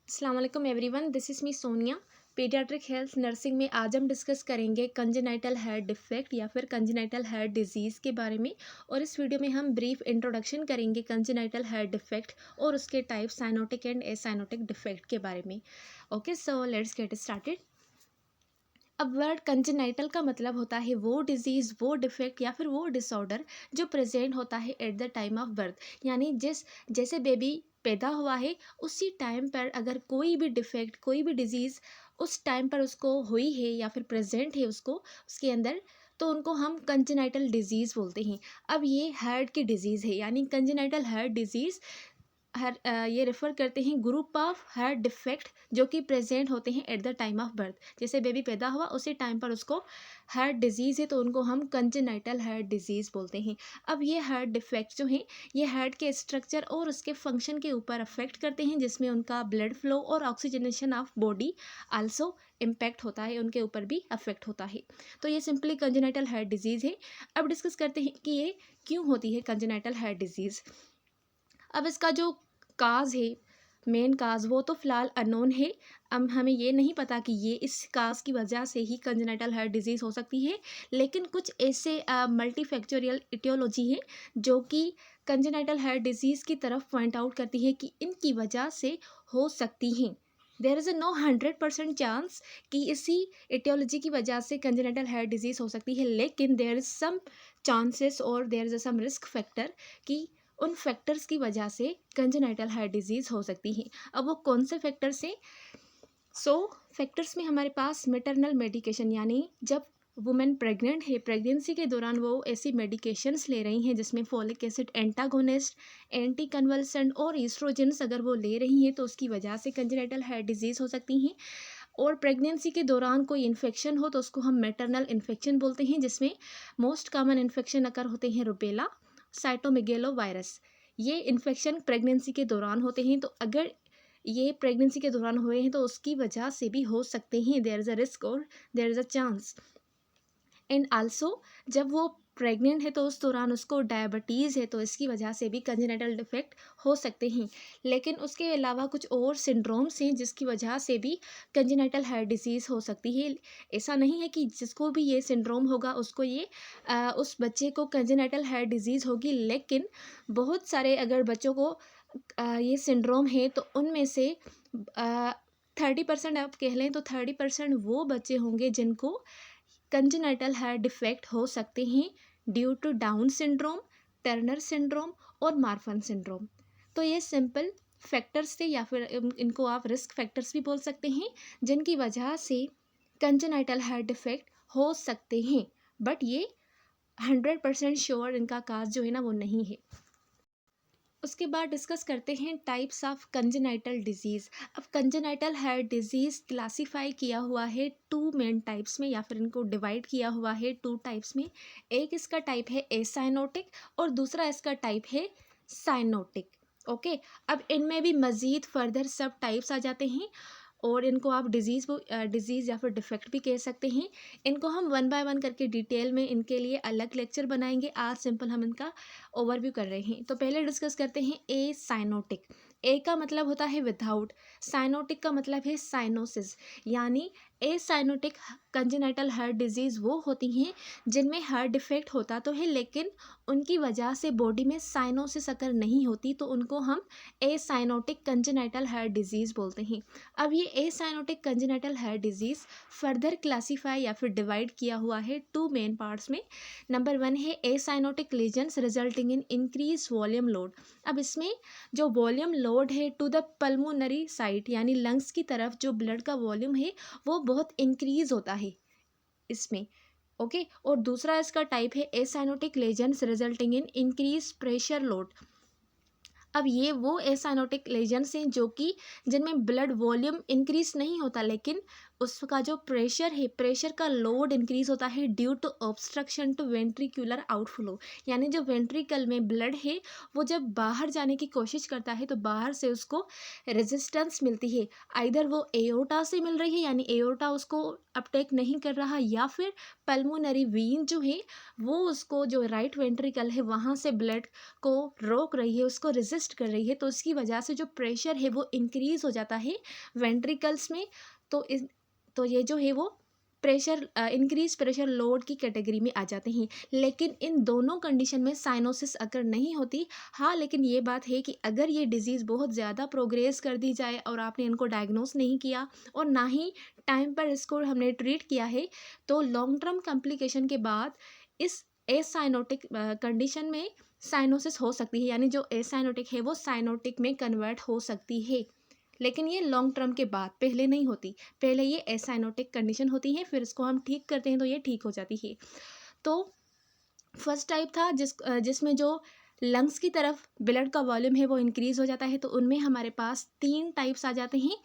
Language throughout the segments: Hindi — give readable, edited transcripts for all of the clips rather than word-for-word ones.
अस्सलाम वालेकुम everyone, this is me Sonia. Paediatric health nursing में आज हम डिस्कस करेंगे कंजेनाइटल हेयर डिफेक्ट या फिर कंजेनाइटल हेयर डिजीज़ के बारे में। और इस वीडियो में हम ब्रीफ इंट्रोडक्शन करेंगे कंजेनाइटल हेयर डिफेक्ट और उसके type cyanotic and acyanotic defect के बारे में। Okay, so let's get started. अब वर्ड कंजेनाइटल का मतलब होता है वो डिजीज़, वो डिफेक्ट या फिर वो डिसऑर्डर जो प्रेजेंट होता है at the time of birth. यानी जैसे बेबी पैदा हुआ है उसी टाइम पर अगर कोई भी डिफेक्ट, कोई भी डिजीज़ उस टाइम पर उसको हुई है या फिर प्रेजेंट है उसको उसके अंदर, तो उनको हम कंजेनाइटल डिजीज़ बोलते हैं। अब ये हार्ट की डिजीज़ है, यानी कंजेनाइटल हार्ट डिजीज़ ये रेफ़र करते हैं ग्रुप ऑफ हार्ट डिफेक्ट जो कि प्रेजेंट होते हैं at the time of birth. जैसे बेबी पैदा हुआ उसी टाइम पर उसको हार्ट डिजीज़ है तो उनको हम कंजेनाइटल हार्ट डिजीज़ बोलते हैं। अब ये हार्ट डिफेक्ट जो हैं ये हार्ट के स्ट्रक्चर और उसके फंक्शन के ऊपर अफेक्ट करते हैं, जिसमें उनका ब्लड फ्लो और oxygenation of body also impact होता है, उनके ऊपर भी अफेक्ट होता है। तो ये सिंपली कंजेनाइटल हार्ट डिजीज़ है। अब डिस्कस करते हैं कि ये क्यों होती है कंजेनाइटल हार्ट डिजीज़। अब इसका जो काज़ है, मेन काज़, वो तो फ़िलहाल अननोन है। अब हमें ये नहीं पता कि ये इस काज़ की वजह से ही कंजेनाइटल हार्ट डिज़ीज़ हो सकती है। लेकिन कुछ ऐसे मल्टीफैक्टोरियल इटियोलॉजी है जो कि कंजेनाइटल हार्ट डिज़ीज़ की तरफ पॉइंट आउट करती है कि इनकी वजह से हो सकती हैं। There is a no 100% chance कि इसी इटियोलॉजी की वजह से कंजेनाइटल हार्ट डिज़ीज़ हो सकती है, लेकिन देयर इज़ सम चांसेस और there is a some risk factor कि उन फैक्टर्स की वजह से कंजेनाइटल हार्ट डिजीज़ हो सकती है। अब वो कौन से फैक्टर्स हैं? सो फैक्टर्स में हमारे पास मैटरनल मेडिकेशन, यानी जब वुमेन प्रेग्नेंट है, प्रेगनेंसी के दौरान वो ऐसी मेडिकेशंस ले रही हैं जिसमें folic acid antagonist, anti convulsant और ईस्ट्रोजेंस अगर वो ले रही हैं तो उसकी वजह से कंजेनाइटल हार्ट डिजीज़ हो सकती हैं। और प्रेगनेंसी के दौरान कोई इन्फेक्शन हो तो उसको हम मैटरनल इन्फेक्शन बोलते हैं, जिसमें मोस्ट कॉमन इन्फेक्शन अकर होते हैं रुबेला, साइटोमेगेलो वायरस। ये इन्फेक्शन प्रेगनेंसी के दौरान होते हैं, तो अगर ये प्रेगनेंसी के दौरान हुए हैं तो उसकी वजह से भी हो सकते हैं। देयर इज़ अ रिस्क और there is a chance. And also जब वो प्रेग्नेंट है तो उस दौरान उसको डायबिटीज़ है तो इसकी वजह से भी कंजेनिटल डिफेक्ट हो सकते हैं। लेकिन उसके अलावा कुछ और सिंड्रोम्स हैं जिसकी वजह से भी कंजेनिटल हार्ट डिसीज़ हो सकती है। ऐसा नहीं है कि जिसको भी ये सिंड्रोम होगा उसको ये उस बच्चे को कंजेनिटल हार्ट डिसीज़ होगी, लेकिन बहुत सारे अगर बच्चों को ये सिंड्रोम है तो उनमें से 30% आप कह लें तो 30% वो बच्चे होंगे जिनको कंजेनाइटल हार्ट डिफेक्ट हो सकते हैं due to Down syndrome, Turner syndrome और मार्फन सिंड्रोम। तो ये सिंपल फैक्टर्स थे या फिर इनको आप रिस्क फैक्टर्स भी बोल सकते हैं जिनकी वजह से कंजेनाइटल हार्ट डिफेक्ट हो सकते हैं। बट ये 100% श्योर इनका काज जो है ना वो नहीं है। उसके बाद डिस्कस करते हैं टाइप्स ऑफ कंजेनाइटल डिजीज़। अब कंजेनाइटल हार्ट डिजीज़ क्लासीफाई किया हुआ है टू मेन टाइप्स में, या फिर इनको डिवाइड किया हुआ है टू टाइप्स में। एक इसका टाइप है एसाइनोटिक और दूसरा इसका टाइप है साइनोटिक। ओके, अब इनमें भी मज़ीद फर्दर सब टाइप्स आ जाते हैं और इनको आप डिज़ीज़ या फिर डिफेक्ट भी कह सकते हैं। इनको हम वन बाय वन करके डिटेल में इनके लिए अलग लेक्चर बनाएंगे। आज सिंपल हम इनका ओवरव्यू कर रहे हैं। तो पहले डिस्कस करते हैं ए साइनोटिक। ए का मतलब होता है विदाउट, साइनोटिक का मतलब है साइनोसिस। यानी ए साइनोटिक कंजेनाइटल हार्ट डिजीज़ वो होती हैं जिनमें हार्ट डिफेक्ट होता तो है लेकिन उनकी वजह से बॉडी में साइनोसिस अगर नहीं होती तो उनको हम acyanotic congenital heart disease बोलते हैं। अब ये acyanotic congenital heart disease further classify या फिर डिवाइड किया हुआ है टू मेन पार्ट्स में। नंबर वन है acyanotic lesions resulting in increase volume load. अब इसमें जो वॉल्यूम लोड है टू द पल्मोनरी साइट, यानी लंग्स की तरफ जो ब्लड का वॉल्यूम है वो बहुत इंक्रीज होता है इसमें। ओके, और दूसरा इसका टाइप है acyanotic legends resulting in increase pressure load. अब ये वो एसाइनोटिक लेजेंड्स हैं जो कि जिनमें ब्लड वॉल्यूम इंक्रीज नहीं होता लेकिन उसका जो प्रेशर है, प्रेशर का लोड इंक्रीज होता है due to obstruction to ventricular outflow. यानी जो वेंट्रिकल में ब्लड है वो जब बाहर जाने की कोशिश करता है तो बाहर से उसको रेजिस्टेंस मिलती है। आइदर वो एओर्टा से मिल रही है, यानी एओर्टा उसको अपटेक नहीं कर रहा, या फिर पल्मोनरी वीन जो है वो उसको, जो राइट वेंट्रिकल है वहाँ से ब्लड को रोक रही है, उसको रेजिस्ट कर रही है। तो उसकी वजह से जो प्रेशर है वो इंक्रीज हो जाता है वेंट्रिकल्स में। तो ये जो है वो प्रेशर, इंक्रीज प्रेशर लोड की कैटेगरी में आ जाते हैं। लेकिन इन दोनों कंडीशन में साइनोसिस अगर नहीं होती। हाँ, लेकिन ये बात है कि अगर ये डिजीज़ बहुत ज़्यादा प्रोग्रेस कर दी जाए और आपने इनको डायग्नोस नहीं किया और ना ही टाइम पर इसको हमने ट्रीट किया है, तो लॉन्ग टर्म कॉम्प्लिकेशन के बाद इस एसाइनोटिक कंडीशन में साइनोसिस हो सकती है। यानी जो एसाइनोटिक है वो साइनोटिक में कन्वर्ट हो सकती है, लेकिन ये लॉन्ग टर्म के बाद, पहले नहीं होती। पहले ये एसाइनोटिक कंडीशन होती है, फिर इसको हम ठीक करते हैं तो ये ठीक हो जाती है। तो फर्स्ट टाइप था जिसमें जो लंग्स की तरफ ब्लड का वॉल्यूम है वो इंक्रीज हो जाता है। तो उनमें हमारे पास 3 टाइप्स आ जाते हैं।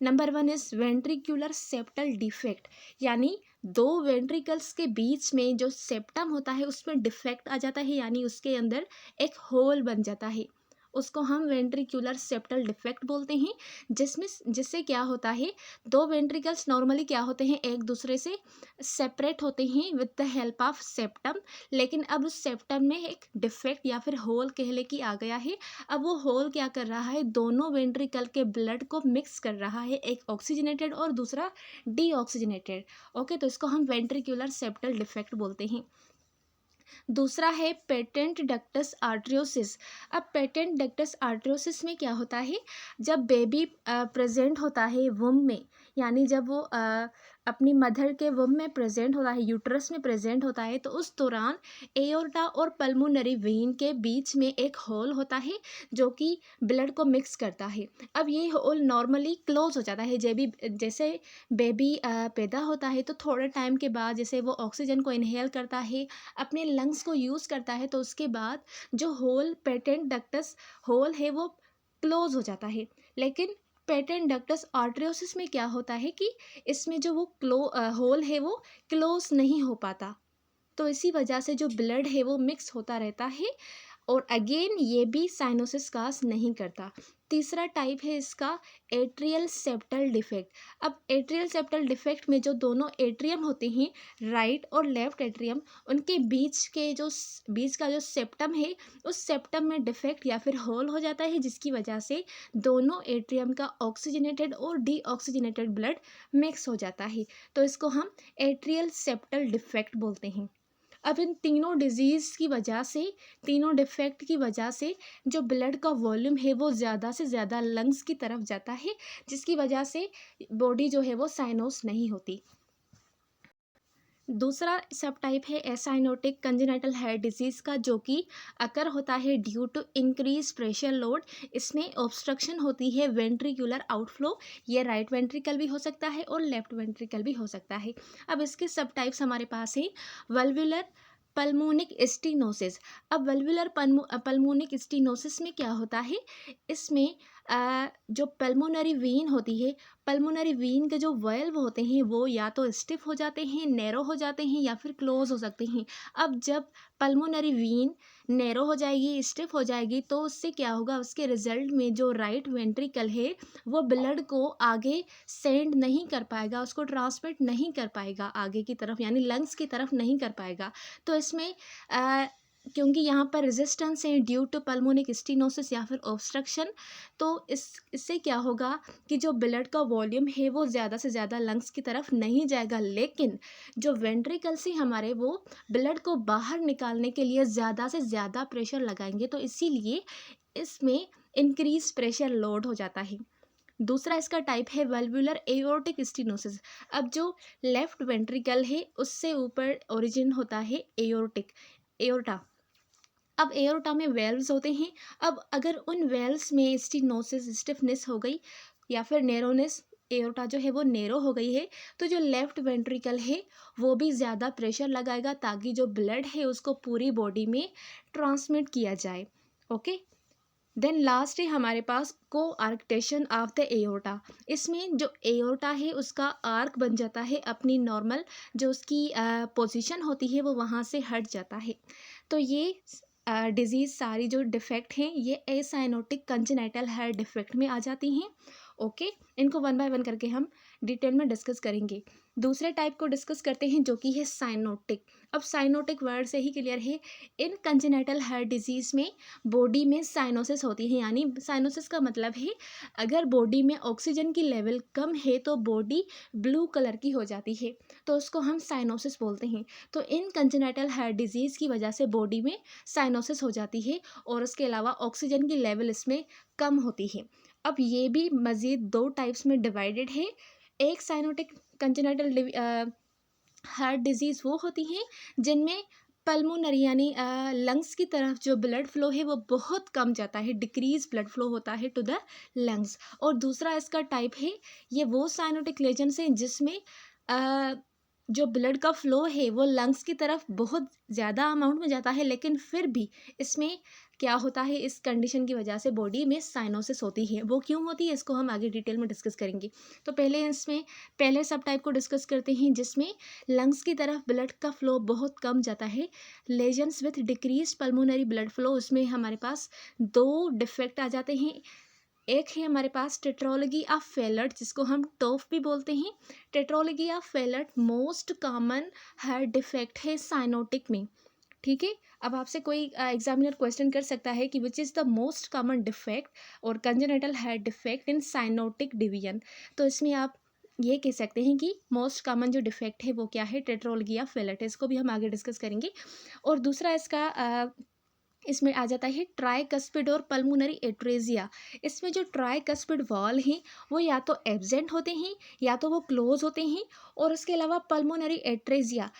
Number 1 is ventricular septal defect, यानी 2 वेंट्रिकल्स के बीच में जो सेप्टम होता है उसमें डिफेक्ट आ जाता है, यानी उसके अंदर एक होल बन जाता है। उसको हम वेंट्रिकुलर सेप्टल डिफेक्ट बोलते हैं। जिससे क्या होता है, 2 वेंट्रिकल्स नॉर्मली क्या होते हैं, एक दूसरे से सेपरेट होते हैं with the help of septum. लेकिन अब उस सेप्टम में एक डिफेक्ट या फिर होल कह ले कि आ गया है। अब वो होल क्या कर रहा है, दोनों वेंट्रिकल के ब्लड को मिक्स कर रहा है, एक ऑक्सीजनेटेड और दूसरा डीऑक्सीजनेटेड। ओके, तो इसको हम वेंट्रिकुलर सेप्टल डिफेक्ट बोलते हैं। दूसरा है पेटेंट डक्टस आर्ट्रियोसिस। अब पेटेंट डक्टस आर्ट्रियोसिस में क्या होता है, जब बेबी प्रेजेंट होता है वुम में, यानी जब वो अपनी मदर के वुम में प्रेजेंट होता है, यूट्रस में प्रेजेंट होता है, तो उस दौरान एओर्टा और पल्मोनरी वेन के बीच में एक होल होता है जो कि ब्लड को मिक्स करता है। अब ये होल नॉर्मली क्लोज हो जाता है। जैसे बेबी पैदा होता है तो थोड़े टाइम के बाद जैसे वो ऑक्सीजन को इनहेल करता है, अपने लंग्स को यूज़ करता है, तो उसके बाद जो होल पेटेंट डक्टस होल है वो क्लोज हो जाता है। लेकिन पेटेंट डक्टस आर्टरियोसिस में क्या होता है कि इसमें जो वो होल है वो क्लोज नहीं हो पाता। तो इसी वजह से जो ब्लड है वो मिक्स होता रहता है और अगेन ये भी साइनोसिस काज नहीं करता। तीसरा टाइप है इसका एट्रियल सेप्टल डिफेक्ट। अब एट्रियल सेप्टल डिफेक्ट में जो दोनों एट्रियम होते हैं, राइट और लेफ्ट एट्रियम, उनके बीच का जो सेप्टम है, उस सेप्टम में डिफेक्ट या फिर होल हो जाता है, जिसकी वजह से दोनों एट्रियम का ऑक्सीजनेटेड और डीऑक्सीजनेटेड ब्लड मिक्स हो जाता है। तो इसको हम एट्रियल सेप्टल डिफेक्ट बोलते हैं। अब इन तीनों डिजीज़ की वजह से, तीनों डिफेक्ट की वजह से जो ब्लड का वॉल्यूम है वो ज़्यादा से ज़्यादा लंग्स की तरफ जाता है, जिसकी वजह से बॉडी जो है वो साइनोस नहीं होती। दूसरा सब टाइप है एसाइनोटिक कंजेनाइटल हार्ट डिजीज़ का, जो कि अकर होता है due to increase pressure load. इसमें ऑब्स्ट्रक्शन होती है वेंट्रिकुलर आउटफ्लो। ये राइट वेंट्रिकल भी हो सकता है और लेफ्ट वेंट्रिकल भी हो सकता है। अब इसके सब टाइप्स हमारे पास हैं। वल्वुलर पल्मोनिक स्टीनोसिस। अब वल्वुलर पल्मोनिक स्टीनोसिस में क्या होता है, इसमें जो पल्मोनरी वेन होती है, पल्मोनरी वेन के जो वाल्व होते हैं वो या तो स्टिफ हो जाते हैं, नैरो हो जाते हैं, या फिर क्लोज हो सकते हैं। अब जब पल्मोनरी वेन नैरो हो जाएगी, स्टिफ हो जाएगी, तो उससे क्या होगा, उसके रिजल्ट में जो राइट वेंट्रिकल है वो ब्लड को आगे सेंड नहीं कर पाएगा, उसको ट्रांसमिट नहीं कर पाएगा आगे की तरफ, यानी लंग्स की तरफ नहीं कर पाएगा। तो इसमें क्योंकि यहाँ पर रेजिस्टेंस है ड्यू टू पल्मोनिक स्टीनोसिस या फिर ऑब्स्ट्रक्शन, तो इससे क्या होगा कि जो ब्लड का वॉल्यूम है वो ज़्यादा से ज़्यादा लंग्स की तरफ नहीं जाएगा, लेकिन जो वेंट्रिकल से हमारे वो ब्लड को बाहर निकालने के लिए ज़्यादा से ज़्यादा प्रेशर लगाएंगे, तो इसीलिए इसमें इंक्रीज प्रेशर लोड हो जाता है। दूसरा इसका टाइप है वल्वुलर एओर्टिक स्टीनोसिस। अब जो लेफ्ट वेंट्रिकल है उससे ऊपर ओरिजिन होता है एओर्टा। अब एओर्टा में वेल्व्स होते हैं। अब अगर उन वेल्व्स में स्टीनोसिस, स्टिफनेस हो गई या फिर नैरोनेस, एओर्टा जो है वो नैरो हो गई है, तो जो लेफ्ट वेंट्रिकल है वो भी ज़्यादा प्रेशर लगाएगा ताकि जो ब्लड है उसको पूरी बॉडी में ट्रांसमिट किया जाए। ओके, देन लास्ट है हमारे पास कोआर्क्टेशन ऑफ द एओर्टा। इसमें जो एओर्टा है उसका आर्क बन जाता है, अपनी नॉर्मल जो उसकी पोजीशन होती है वो वहाँ से हट जाता है। तो ये डिजीज़ सारी जो डिफेक्ट हैं ये एसाइनोटिक कंजेनाइटल हार्ट डिफेक्ट में आ जाती हैं। ओके, इनको वन बाय वन करके हम डिटेल में डिस्कस करेंगे। दूसरे टाइप को डिस्कस करते हैं जो कि है साइनोटिक। अब साइनोटिक वर्ड से ही क्लियर है, इन कंजेनाइटल हार्ट डिजीज़ में बॉडी में साइनोसिस होती है, यानी साइनोसिस का मतलब है अगर बॉडी में ऑक्सीजन की लेवल कम है तो बॉडी ब्लू कलर की हो जाती है, तो उसको हम साइनोसिस बोलते हैं। तो इन कंजेनाइटल हार्ट डिजीज़ की वजह से बॉडी में साइनोसिस हो जाती है और उसके अलावा ऑक्सीजन की लेवल इसमें कम होती है। अब ये भी मज़ीद दो टाइप्स में डिवाइडेड है। एक साइनोटिक कंजेनाइटल हार्ट डिजीज़ वो होती हैं जिनमें पल्मोनरी यानी लंग्स की तरफ जो ब्लड फ्लो है वो बहुत कम जाता है, डिक्रीज ब्लड फ्लो होता है टू द लंग्स। और दूसरा इसका टाइप है, ये वो साइनोटिक लेजेंड्स हैं जिसमें जो ब्लड का फ्लो है वो लंग्स की तरफ बहुत ज़्यादा अमाउंट में जाता है, लेकिन फिर भी इसमें क्या होता है, इस कंडीशन की वजह से बॉडी में साइनोसिस होती है। वो क्यों होती है इसको हम आगे डिटेल में डिस्कस करेंगे। तो पहले सब टाइप को डिस्कस करते हैं जिसमें लंग्स की तरफ ब्लड का फ्लो बहुत कम जाता है, legends with decrease pulmonary blood flow. उसमें हमारे पास दो डिफेक्ट आ जाते हैं। एक है हमारे पास टेट्रोलॉजी ऑफ फेलट, जिसको हम टोफ भी बोलते हैं। Tetralogy of Fallot most common heart defect है साइनोटिक में। ठीक है, अब आपसे कोई एग्जामिनर क्वेश्चन कर सकता है कि which is the most common defect और congenital heart defect in cyanotic division. तो इसमें आप ये कह सकते हैं कि मोस्ट कॉमन जो डिफेक्ट है वो क्या है, टेट्रोलॉजी ऑफ फेलट है। इसको भी हम आगे डिस्कस करेंगे। और दूसरा इसका इसमें आ जाता है ट्राइकस्पिड और पल्मोनरी एट्रेजिया। इसमें जो ट्राइकस्पिड वॉल हैं वो या तो एब्सेंट होते हैं या तो वो क्लोज होते हैं। और उसके अलावा पल्मोनरी एट्रेजिया,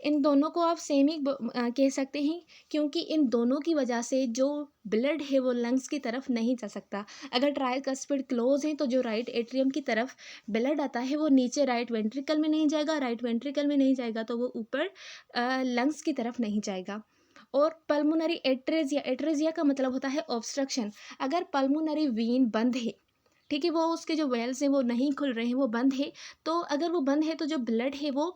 इन दोनों को आप सेम ही कह सकते हैं, क्योंकि इन दोनों की वजह से जो ब्लड है वो लंग्स की तरफ नहीं जा सकता। अगर ट्राइकस्पिड क्लोज है तो जो राइट एट्रियम की तरफ ब्लड आता है वो नीचे राइट वेंट्रिकल में नहीं जाएगा, राइट वेंट्रिकल में नहीं जाएगा तो वो ऊपर लंग्स की तरफ नहीं जाएगा। और पल्मोनरी एट्रेजिया, एट्रेजिया का मतलब होता है ऑब्स्ट्रक्शन। अगर पल्मोनरी वीन बंद है, ठीक है, वो उसके जो वेल्स हैं वो नहीं खुल रहे हैं, वो बंद है, तो अगर वो बंद है तो जो ब्लड है वो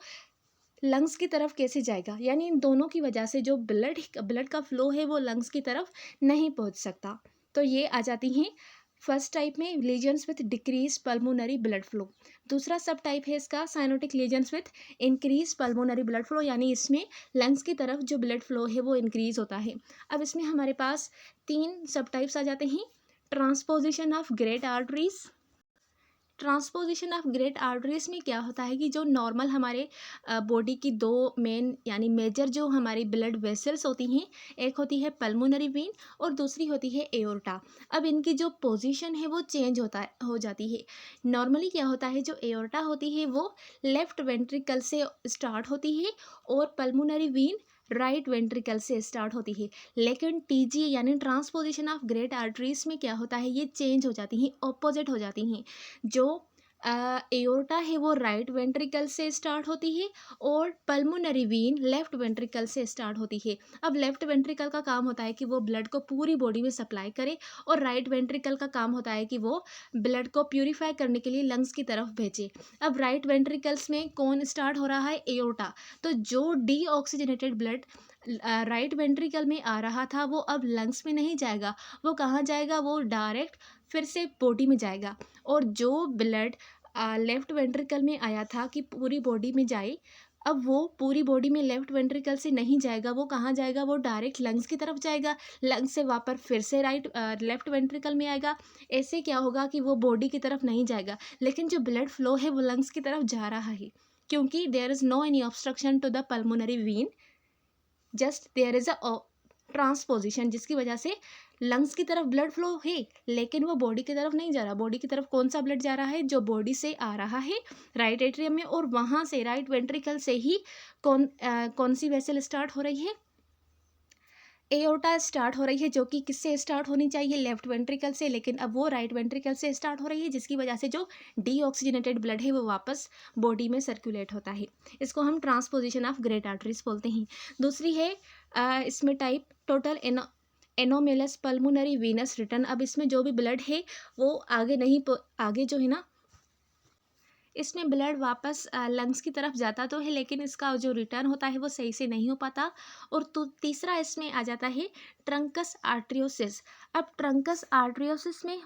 लंग्स की तरफ कैसे जाएगा, यानी इन दोनों की वजह से जो ब्लड का फ्लो है वो लंग्स की तरफ नहीं पहुंच सकता। तो ये आ जाती हैं फर्स्ट टाइप में lesions with decrease pulmonary blood flow. दूसरा सब टाइप है इसका cyanotic lesions with increase pulmonary blood flow, यानी इसमें लंग्स की तरफ जो ब्लड फ्लो है वो इंक्रीज होता है। अब इसमें हमारे पास तीन सब टाइप्स आ जाते हैं। Transposition of great arteries. Transposition of great arteries में क्या होता है कि जो नॉर्मल हमारे बॉडी की दो मेन यानी मेजर जो हमारी ब्लड वेसल्स होती हैं, एक होती है पल्मोनरी वेन और दूसरी होती है एओर्टा। अब इनकी जो पोजीशन है वो चेंज हो जाती है। नॉर्मली क्या होता है, जो एओर्टा होती है वो लेफ्ट वेंट्रिकल से स्टार्ट होती है और पल्मोनरी वेन राइट वेंट्रिकल से स्टार्ट होती है। लेकिन टीजी यानी ट्रांसपोजिशन ऑफ ग्रेट आर्टरीज में क्या होता है, ये चेंज हो जाती हैं, ऑपोजिट हो जाती हैं। जो एओर्टा है वो राइट वेंट्रिकल से स्टार्ट होती है और पल्मोनरी वेन लेफ्ट वेंट्रिकल से स्टार्ट होती है। अब लेफ्ट वेंट्रिकल का काम होता है कि वो ब्लड को पूरी बॉडी में सप्लाई करे और राइट वेंट्रिकल का काम होता है कि वो ब्लड को प्यूरिफाई करने के लिए लंग्स की तरफ भेजे। अब राइट वेंट्रिकल्स में कौन स्टार्ट हो रहा है, एओर्टा। तो जो डीऑक्सीजनेटेड ब्लड राइट वेंट्रिकल में आ रहा था वो अब लंग्स में नहीं जाएगा, वो कहाँ जाएगा, वो डायरेक्ट फिर से बॉडी में जाएगा। और जो ब्लड लेफ्ट वेंट्रिकल में आया था कि पूरी बॉडी में जाए, अब वो पूरी बॉडी में लेफ्ट वेंट्रिकल से नहीं जाएगा, वो कहाँ जाएगा, वो डायरेक्ट लंग्स की तरफ जाएगा। लंग्स से वापस फिर से लेफ्ट वेंट्रिकल में आएगा। ऐसे क्या होगा कि वो बॉडी की तरफ नहीं जाएगा, लेकिन जो ब्लड फ्लो है वो लंग्स की तरफ जा रहा है, क्योंकि there is no any obstruction to the pulmonary vein, just there is a transposition, जिसकी वजह से लंग्स की तरफ ब्लड फ्लो है लेकिन वो बॉडी की तरफ नहीं जा रहा। बॉडी की तरफ कौन सा ब्लड जा रहा है, जो बॉडी से आ रहा है राइट एट्रियम में, और वहाँ से राइट वेंट्रिकल से ही कौन सी वेसल स्टार्ट हो रही है, एओर्टा स्टार्ट हो रही है, जो कि किससे स्टार्ट होनी चाहिए, लेफ्ट वेंट्रिकल से, लेकिन अब वो राइट वेंट्रिकल से स्टार्ट हो रही है, जिसकी वजह से जो डीऑक्सीजनेटेड ब्लड है वो वापस बॉडी में सर्कुलेट होता है। इसको हम ट्रांसपोजिशन ऑफ ग्रेट आर्टरीज बोलते हैं। दूसरी है इसमें type total anomalous pulmonary venous return. अब इसमें जो भी ब्लड है वो आगे नहीं आगे जो है ना, इसमें ब्लड वापस लंग्स की तरफ जाता तो है, लेकिन इसका जो रिटर्न होता है वो सही से नहीं हो पाता। और तो तीसरा इसमें आ जाता है ट्रंकस आर्ट्रियोसिस। अब ट्रंकस आर्ट्रियोसिस में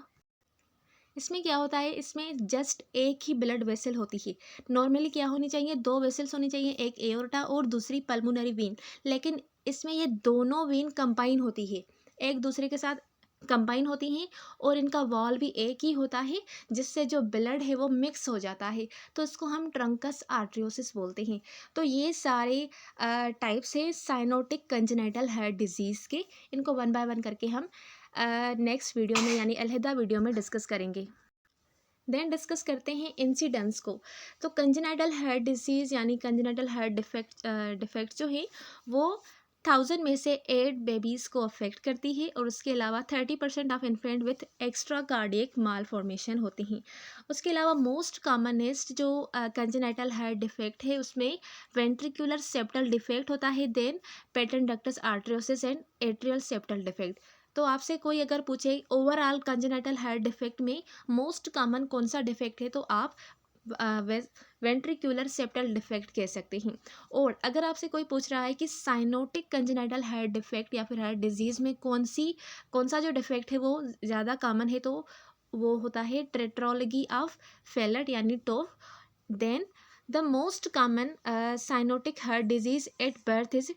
इसमें क्या होता है, इसमें जस्ट एक ही ब्लड वेसल होती है। नॉर्मली क्या होनी चाहिए, दो वेसल्स होनी चाहिए, एक एओर्टा और दूसरी पल्मोनरी वेन। लेकिन इसमें ये दोनों वेन कंबाइन होती है, एक दूसरे के साथ कंबाइन होती हैं, और इनका वॉल भी एक ही होता है, जिससे जो ब्लड है वो मिक्स हो जाता है। तो इसको हम ट्रंकस आर्ट्रियोसिस बोलते हैं। तो ये सारे टाइप्स है साइनोटिक कंजेनाइटल हार्ट डिजीज़ के। इनको वन बाय वन करके हम नेक्स्ट वीडियो में यानी अलहदा वीडियो में डिस्कस करेंगे। देन डिस्कस करते हैं इंसिडेंस को। तो कंजेनाइटल हार्ट डिजीज़ यानी कंजेनाइटल हार्ट डिफेक्ट जो है वो 1000 में से 8 बेबीज़ को अफेक्ट करती है, और उसके अलावा 30% of infant with extra cardiac malformation होती हैं। उसके अलावा मोस्ट कॉमनेस्ट जो कंजेनाइटल हार्ट डिफेक्ट है उसमें वेंट्रिकुलर सेप्टल डिफेक्ट होता है, then patent ductus arteriosus and atrial septal defect. तो आपसे कोई अगर पूछे ओवरऑल कंजेनाइटल हार्ट डिफेक्ट में मोस्ट कॉमन कौन सा डिफेक्ट है, तो आप वेंट्रिकुलर सेप्टल डिफेक्ट कह सकते हैं। और अगर आपसे कोई पूछ रहा है कि साइनोटिक कंजेनाइटल हार्ट डिफेक्ट या फिर हार्ट डिजीज़ में कौन सा जो डिफेक्ट है वो ज़्यादा कॉमन है, तो वो होता है टेट्रोलॉजी ऑफ फेलट यानी TOF. Then the most common cyanotic heart disease at birth is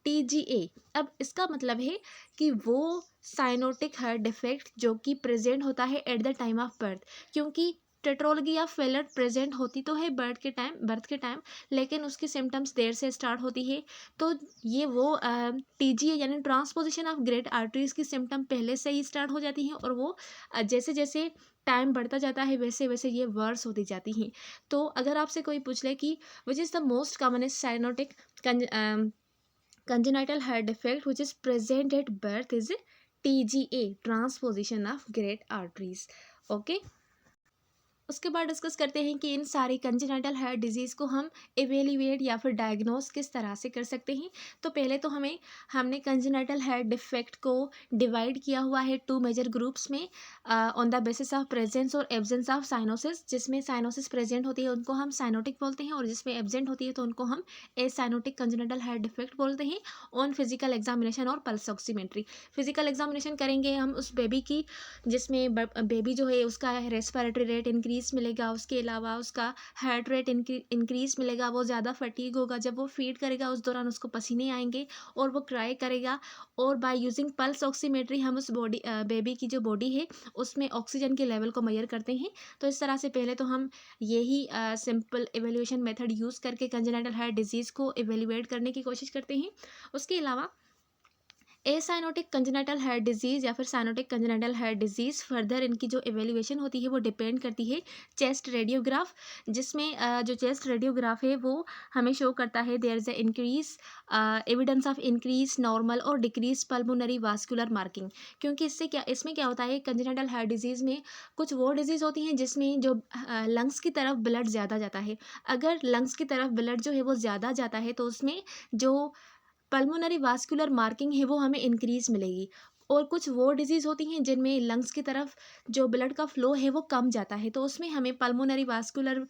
TGA। अब इसका मतलब है कि वो साइनोटिक हार्ट डिफेक्ट जो कि प्रेजेंट होता है at the time of birth, क्योंकि टेट्रोलॉजी या फेलर प्रेजेंट होती तो है बर्थ के टाइम, लेकिन उसकी सिम्टम्स देर से स्टार्ट होती है। तो ये वो TGA यानी ट्रांसपोजिशन ऑफ ग्रेट आर्टरीज की सिम्टम पहले से ही स्टार्ट हो जाती हैं, और वो जैसे जैसे टाइम बढ़ता जाता है वैसे वैसे ये वर्स होती जाती हैं। तो अगर आपसे कोई पूछ ले कि which is the most commonest cyanotic congenital heart defect which is present at birth is TGA, transposition of great arteries. Okay. उसके बाद डिस्कस करते हैं कि इन सारी कंजेनाइटल हार्ट डिजीज़ को हम एवेल्यूएट या फिर डायग्नोस किस तरह से कर सकते हैं। तो पहले तो हमने कंजेनाइटल हार्ट डिफेक्ट को डिवाइड किया हुआ है 2 मेजर ग्रुप्स में on the basis of presence और एब्सेंस ऑफ साइनोसिस। जिसमें साइनोसिस प्रेजेंट होती है उनको हम साइनोटिक बोलते हैं, और जिसमें एब्सेंट होती है तो उनको हम एसाइनोटिक कंजेनाइटल हार्ट डिफेक्ट बोलते हैं। ऑन फिजिकल एग्जामिनेशन और पल्स ऑक्सीमेट्री, फिजिकल एग्जामिनेशन करेंगे हम उस बेबी की, जिसमें बेबी जो है उसका रेस्पिरेटरी रेट इंक्रीज मिलेगा, उसके अलावा उसका हार्ट रेट इंक्रीज मिलेगा, वो ज़्यादा फटीग होगा, जब वो फीड करेगा उस दौरान उसको पसीने आएंगे और वो क्राई करेगा। और बाय यूजिंग पल्स ऑक्सीमेट्री हम उस बेबी की जो बॉडी है उसमें ऑक्सीजन के लेवल को मेजर करते हैं। तो इस तरह से पहले तो हम यही सिंपल एवेल्यूएशन मेथड यूज़ करके कंजेनाइटल हार्ट डिजीज़ को एवेल्यूएट करने की कोशिश करते हैं। उसके अलावा एसाइनोटिक कंजेनाइटल हार्ट डिजीज़ या फिर cyanotic congenital heart disease further इनकी जो एवेल्यूएशन होती है वो डिपेंड करती है चेस्ट रेडियोग्राफ, जिसमें जो चेस्ट रेडियोग्राफ है वो हमें शो करता है there is a increase evidence of increase normal और डिक्रीज पल्मोनरी वास्कुलर मार्किंग। क्योंकि इसमें क्या होता है, कंजेनाइटल हार्ट डिजीज़ में कुछ वो डिजीज़ होती हैं जिसमें जो लंग्स की तरफ ब्लड ज़्यादा जाता है। अगर लंग्स की तरफ ब्लड जो है वो ज़्यादा जाता है तो उसमें जो पल्मोनरी वास्कुलर मार्किंग है वो हमें इंक्रीज मिलेगी। और कुछ वो डिजीज़ होती हैं जिनमें लंग्स की तरफ जो ब्लड का फ्लो है वो कम जाता है, तो उसमें हमें पल्मोनरी वास्कुलर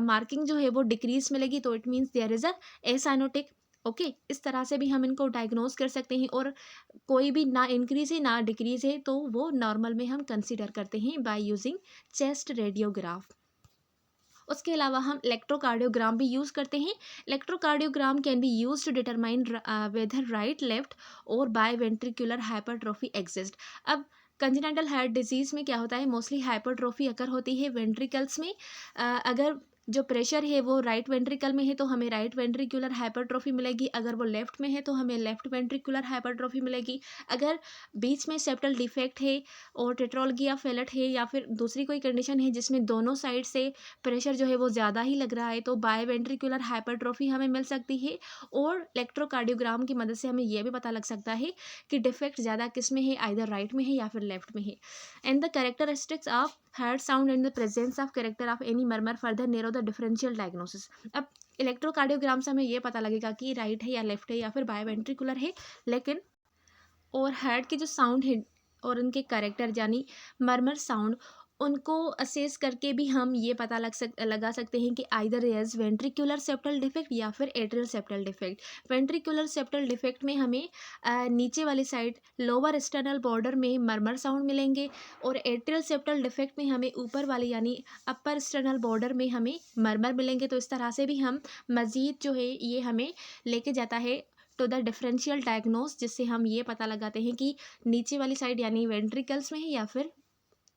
मार्किंग जो है वो डिक्रीज मिलेगी। तो it means there is a acyanotic. Okay, इस तरह से भी हम इनको डायग्नोज कर सकते हैं। और कोई भी ना इंक्रीज है ना डिक्रीज है तो वो नॉर्मल में हम कंसिडर करते हैं बाय यूजिंग चेस्ट रेडियोग्राफ। उसके अलावा हम इलेक्ट्रोकार्डियोग्राम भी यूज़ करते हैं। Electrocardiogram can be use to determine whether right left और बाय वेंट्रिकुलर हाइपरट्रोफी एग्जिस्ट। अब कंजेनिटल हार्ट डिजीज़ में क्या होता है, मोस्टली हाइपरट्रोफी अगर होती है वेंट्रिकल्स में। अगर जो प्रेशर है वो राइट वेंट्रिकल में है तो हमें राइट वेंट्रिकुलर हाइपरट्रोफी मिलेगी, अगर वो लेफ्ट में है तो हमें लेफ्ट वेंट्रिकुलर हाइपरट्रोफी मिलेगी। अगर बीच में सेप्टल डिफेक्ट है और टेट्रोलॉजी या फेलट है या फिर दूसरी कोई कंडीशन है जिसमें दोनों साइड से प्रेशर जो है वो ज़्यादा ही लग रहा है तो बायवेंट्रिकुलर हाइपरट्रोफी हमें मिल सकती है। और इलेक्ट्रोकार्डियोग्राम की मदद से हमें यह भी पता लग सकता है कि डिफेक्ट ज़्यादा किस में है, आइदर राइट में है या फिर लेफ्ट में है। And the characteristics of heart sound and the presence of character of any murmur further narrow the differential diagnosis. अब इलेक्ट्रोकार्डियोग्राम से हमें यह पता लगेगा कि राइट है या लेफ्ट है या फिर बायवेंट्रिकुलर है, लेकिन और हार्ट के जो साउंड है और उनके कैरेक्टर यानी मरमर साउंड, उनको असेस करके भी हम ये पता लगा सकते हैं कि either is ventricular septal defect या फिर atrial septal defect. Ventricular septal defect में हमें नीचे वाली साइड लोअर एक्सटर्नल बॉर्डर में मरमर साउंड मिलेंगे, और एट्रियल सेप्टल डिफेक्ट में हमें ऊपर वाली यानी अपर एक्सटर्नल बॉर्डर में हमें मरमर मिलेंगे। तो इस तरह से भी हम मज़ीद जो है ये हमें लेके जाता है टू द डिफरेंशियल डायग्नोस, जिससे हम ये पता लगाते हैं कि नीचे वाली साइड यानी वेंट्रिकल्स में है या फिर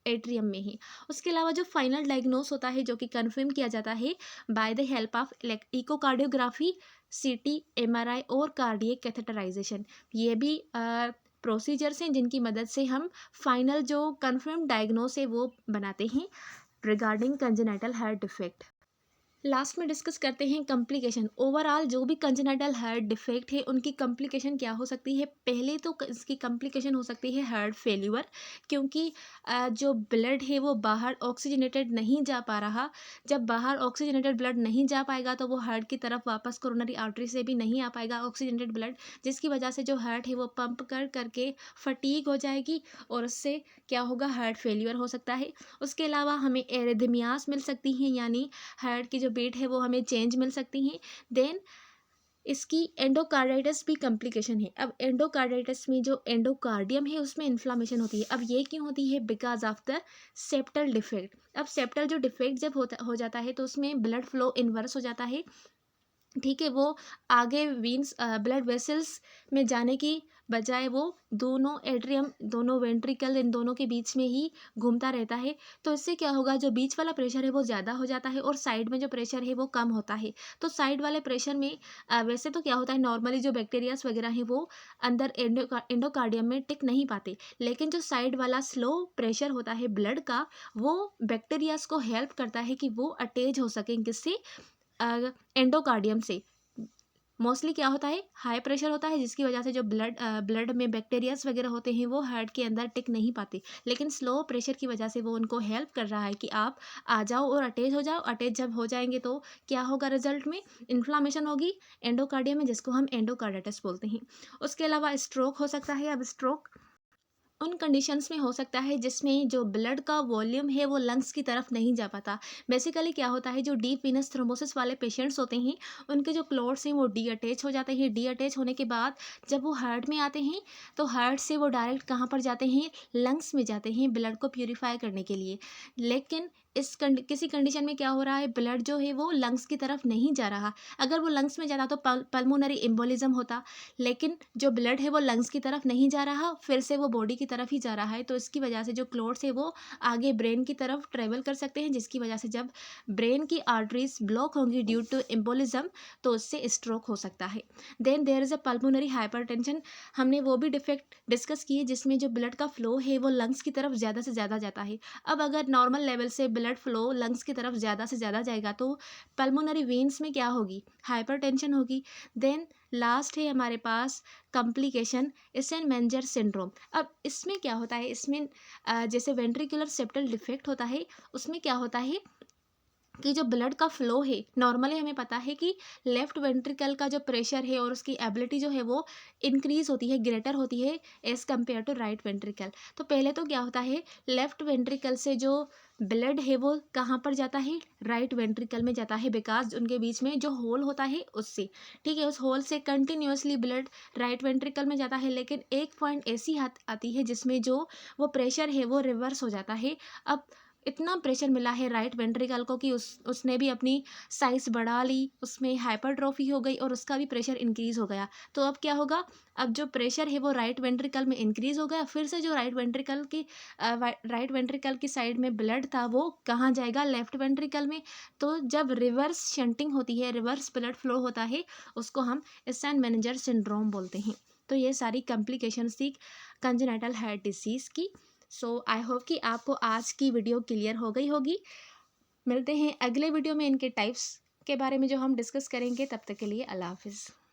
एट्रियम में ही। उसके अलावा जो फाइनल डायग्नोस होता है जो कि कंफर्म किया जाता है by the help of echocardiography, सीटी, एमआरआई और कार्डियक कैथेटराइजेशन, ये भी प्रोसीजर्स हैं जिनकी मदद से हम फाइनल जो कंफर्म डायग्नोस है वो बनाते हैं regarding congenital heart defect. Last में डिस्कस करते हैं कॉम्प्लिकेशन। ओवरऑल जो भी कंजेनाइटल हार्ट डिफेक्ट है उनकी कॉम्प्लिकेशन क्या हो सकती है। पहले तो इसकी कॉम्प्लिकेशन हो सकती है हार्ट फेल्यूर, क्योंकि जो ब्लड है वो बाहर ऑक्सीजनेटेड नहीं जा पा रहा। जब बाहर ऑक्सीजनेटेड ब्लड नहीं जा पाएगा तो वो हार्ट की तरफ वापस कोरोनरी आर्टरी से भी नहीं आ पाएगा ऑक्सीजनेटेड ब्लड, जिसकी वजह से जो हार्ट है वो पंप कर करके फटीग हो जाएगी और उससे क्या होगा, हार्ट फेल्यूर हो सकता है। उसके अलावा हमें एरिथमियास मिल सकती हैं, यानी हार्ट की जो बीट है वो हमें चेंज मिल सकती हैं। देन इसकी एंडोकार्डाइटिस भी कॉम्प्लिकेशन है। अब एंडोकार्डाइटिस में जो एंडोकार्डियम है उसमें इन्फ्लामेशन होती है। अब ये क्यों होती है, because of the septal defect. अब सेप्टल जो डिफेक्ट जब हो जाता है तो उसमें ब्लड फ्लो इन्वर्स हो जाता है, ठीक है। वो आगे वीन्स ब्लड वेसल्स में जाने की बजाय वो दोनों एट्रियम, दोनों वेंट्रिकल, इन दोनों के बीच में ही घूमता रहता है। तो इससे क्या होगा, जो बीच वाला प्रेशर है वो ज़्यादा हो जाता है और साइड में जो प्रेशर है वो कम होता है। तो साइड वाले प्रेशर में वैसे तो क्या होता है, नॉर्मली जो बैक्टीरियाज वगैरह हैं वो अंदर एंडोकार्डियम में टिक नहीं पाते, लेकिन जो साइड वाला स्लो प्रेशर होता है ब्लड का, वो बैक्टीरियाज को हेल्प करता है कि वो अटैच हो सकें किससे, एंडोकार्डियम से। मोस्टली क्या होता है, हाई प्रेशर होता है, जिसकी वजह से जो ब्लड में बैक्टीरियाज वगैरह होते हैं वो हार्ट के अंदर टिक नहीं पाते, लेकिन स्लो प्रेशर की वजह से वो उनको हेल्प कर रहा है कि आप आ जाओ और अटैच हो जाओ। अटैच जब हो जाएंगे तो क्या होगा, रिजल्ट में इन्फ्लामेशन होगी एंडोकार्डियम में, जिसको हम एंडोकार्डाइटिस बोलते हैं। उसके अलावा स्ट्रोक हो सकता है। अब स्ट्रोक उन कंडीशंस में हो सकता है जिसमें जो ब्लड का वॉल्यूम है वो लंग्स की तरफ नहीं जा पाता। बेसिकली क्या होता है, जो डीप वीनस थ्रोम्बोसिस वाले पेशेंट्स होते हैं उनके जो क्लॉट्स हैं वो डी अटैच हो जाते हैं। डी अटैच होने के बाद जब वो हार्ट में आते हैं तो हार्ट से वो डायरेक्ट कहाँ पर जाते हैं, लंग्स में जाते हैं ब्लड को प्यूरिफाई करने के लिए। लेकिन किसी कंडीशन में क्या हो रहा है, ब्लड जो है वो लंग्स की तरफ नहीं जा रहा। अगर वो लंग्स में जाता तो पल्मोनरी एम्बोलिज्म होता, लेकिन जो ब्लड है वो लंग्स की तरफ नहीं जा रहा, फिर से वो बॉडी की तरफ ही जा रहा है। तो इसकी वजह से जो क्लॉट्स है वो आगे ब्रेन की तरफ ट्रेवल कर सकते हैं, जिसकी वजह से जब ब्रेन की आर्टरीज ब्लॉक होंगी ड्यू टू एम्बोलिज्म तो उससे स्ट्रोक हो सकता है। Then there is a pulmonary hypertension. हमने वो भी डिफेक्ट डिस्कस किए जिसमें जो ब्लड का फ्लो है वो लंग्स की तरफ ज़्यादा से ज़्यादा जाता है। अब अगर नॉर्मल लेवल से ब्लड फ्लो लंग्स की तरफ ज़्यादा से ज़्यादा जाएगा तो पल्मोनरी वेन्स में क्या होगी, हाइपरटेंशन होगी। देन लास्ट है हमारे पास कॉम्प्लिकेशन, एसेन-मेंजर सिंड्रोम। अब इसमें क्या होता है, इसमें जैसे वेंट्रिकुलर सेप्टल डिफेक्ट होता है उसमें क्या होता है कि जो ब्लड का फ्लो है, नॉर्मली हमें पता है कि लेफ्ट वेंट्रिकल का जो प्रेशर है और उसकी एबिलिटी जो है वो इंक्रीज होती है, ग्रेटर होती है as compare to right ventricle. तो पहले तो क्या होता है, लेफ्ट वेंट्रिकल से जो ब्लड है वो कहाँ पर जाता है, राइट वेंट्रिकल में जाता है, बिकॉज उनके बीच में जो होल होता है उससे, ठीक है, उस होल से कंटिन्यूसली ब्लड राइट वेंट्रिकल में जाता है। लेकिन एक पॉइंट ऐसी आती है जिसमें जो वो प्रेशर है वो रिवर्स हो जाता है। अब इतना प्रेशर मिला है राइट वेंट्रिकल को कि उसने भी अपनी साइज बढ़ा ली, उसमें हाइपरट्रोफी हो गई और उसका भी प्रेशर इंक्रीज हो गया। तो अब क्या होगा, अब जो प्रेशर है वो राइट वेंट्रिकल में इंक्रीज हो गया, फिर से जो राइट वेंट्रिकल की साइड में ब्लड था वो कहाँ जाएगा, लेफ्ट वेंट्रिकल में। तो जब रिवर्स शंटिंग होती है, रिवर्स ब्लड फ्लो होता है, उसको हम एसेन-मेंजर सिंड्रोम बोलते हैं। तो ये सारी कॉम्प्लिकेशंस थी कंजेनाइटल हार्ट डिसीज़ की। सो आई होप कि आपको आज की वीडियो क्लियर हो गई होगी। मिलते हैं अगले वीडियो में इनके टाइप्स के बारे में जो हम डिस्कस करेंगे। तब तक के लिए अल्लाह हाफिज़।